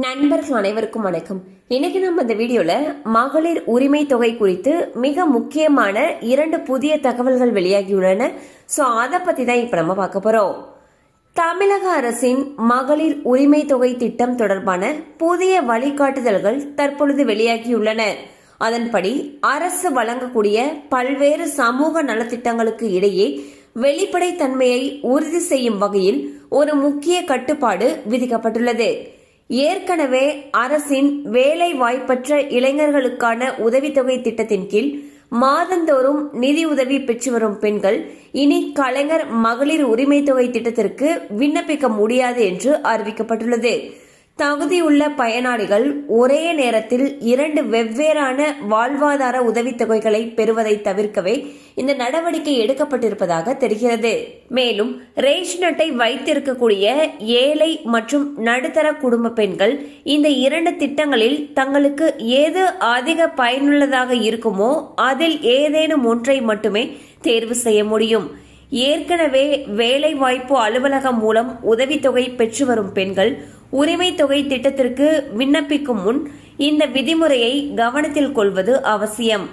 நண்பர்கள் அனைவருக்கும் வணக்கம். இன்னைக்கு நம்ம இந்த வீடியோல மகளிர் உரிமை தொகை குறித்து மிக முக்கியமான 2 புதிய தகவல்கள் வெளியாகியுள்ளன. சோ அத பத்தி தான் இப்ப நம்ம பார்க்க போறோம். தமிழக அரசின் மகளிர் உரிமை தொகை திட்டம் தொடர்பான புதிய வழிகாட்டுதல்கள் தற்பொழுது வெளியாகியுள்ளன. அதன்படி அரசு வழங்கக்கூடிய பல்வேறு சமூக நலத்திட்டங்களுக்கு இடையே வெளிப்படைத்தன்மையை உறுதி செய்யும் வகையில் ஒரு முக்கிய கட்டுப்பாடு விதிக்கப்பட்டுள்ளது. ஏற்கனவே அரசின் வேலை வாய்ப்பற்ற இளைஞர்களுக்கான உதவித்தொகை திட்டத்தின் கீழ் மாதந்தோறும் நிதி உதவி பெற்று வரும் பெண்கள் இனி கலைஞர் மகளிர் உரிமை தொகை திட்டத்திற்கு விண்ணப்பிக்க முடியாது என்று அறிவிக்கப்பட்டுள்ளது. தகுதியுள்ள பயனாளிகள் ஒரே நேரத்தில் 2 வெவ்வேறான வாழ்வாதார உதவித்தொகைகளை பெறுவதை தவிர்க்கவே இந்த நடவடிக்கை எடுக்கப்பட்டிருப்பதாக தெரிகிறது. மேலும் ரேஷன் அட்டை வைத்திருக்கக்கூடிய ஏழை மற்றும் நடுத்தர குடும்ப பெண்கள் இந்த 2 திட்டங்களில் தங்களுக்கு எது அதிக பயனுள்ளதாக இருக்குமோ அதில் ஏதேனும் ஒன்றை மட்டுமே தேர்வு செய்ய முடியும். ஏற்கனவே வேலை வாய்ப்பு அலுவலகம் மூலம் உதவித்தொகை பெற்று வரும் பெண்கள் உரிமை தொகை திட்டத்திற்கு விண்ணப்பிக்கும் முன் இந்த விதிமுறையை கவனத்தில் கொள்வது அவசியம்.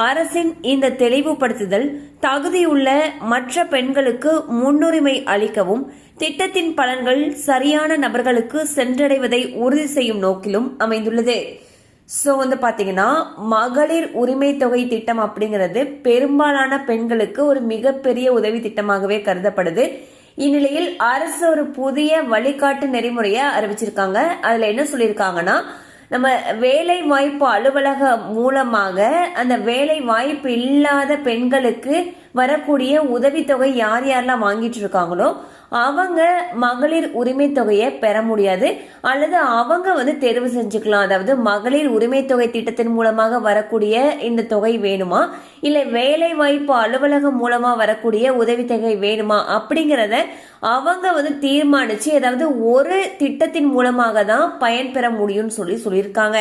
அரசின் இந்த தெளிவுபடுத்துதல் தகுதியுள்ள மற்ற பெண்களுக்கு முன்னுரிமை அளிக்கவும் திட்டத்தின் பலன்கள் சரியான நபர்களுக்கு சென்றடைவதை உறுதி செய்யும் நோக்கிலும் அமைந்துள்ளது. சோ பாத்தீங்கன்னா மகளிர் உரிமை தொகை திட்டம் அப்படிங்கிறது பெரும்பாலான பெண்களுக்கு ஒரு மிகப்பெரிய உதவி திட்டமாகவே கருதப்படுது. இந்நிலையில் அரசு ஒரு புதிய வழிகாட்டு நெறிமுறையை அறிவிச்சிருக்காங்க. அதுல என்ன சொல்லியிருக்காங்கன்னா, நம்ம வேலை வாய்ப்பு அலுவலகம் மூலமாக அந்த வேலை வாய்ப்பு இல்லாத பெண்களுக்கு வரக்கூடிய உதவித்தொகை யார் யாரெல்லாம் வாங்கிட்டு இருக்காங்களோ அவங்க மகளிர் உரிமை தொகையை பெற முடியாது, அல்லது அவங்க தேர்வு செஞ்சுக்கலாம். அதாவது மகளிர் உரிமை தொகை திட்டத்தின் மூலமாக வரக்கூடிய இந்த தொகை வேணுமா, இல்ல வேலை வாய்ப்பு அலுவலகம் மூலமா வரக்கூடிய உதவித்தொகை வேணுமா அப்படிங்கறத அவங்க தீர்மானிச்சு, அதாவது ஒரு திட்டத்தின் மூலமாக தான் பயன்பெற முடியும்னு சொல்லியிருக்காங்க.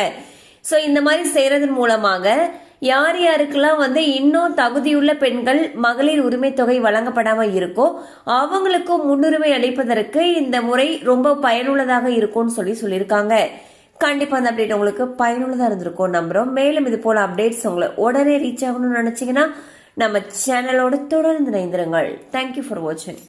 சோ இந்த மாதிரி செய்யறதன் மூலமாக யார் யாருக்கெல்லாம் இன்னும் தகுதியுள்ள பெண்கள் மகளிர் உரிமை தொகை வழங்கப்படாம இருக்கோ அவங்களுக்கும் முன்னுரிமை அளிப்பதற்கு இந்த முறை ரொம்ப பயனுள்ளதாக இருக்கும்னு சொல்லியிருக்காங்க. கண்டிப்பா அந்த அப்டேட் உங்களுக்கு பயனுள்ளதா இருந்திருக்கும் நம்புறோம். மேலும் இது போல அப்டேட்ஸ் உங்களை உடனே ரீச் ஆகணும்னு நினைச்சீங்கன்னா நம்ம சேனலோட தொடர்ந்து இணைந்திருங்கள். தேங்க்யூ ஃபார் வாட்சிங்.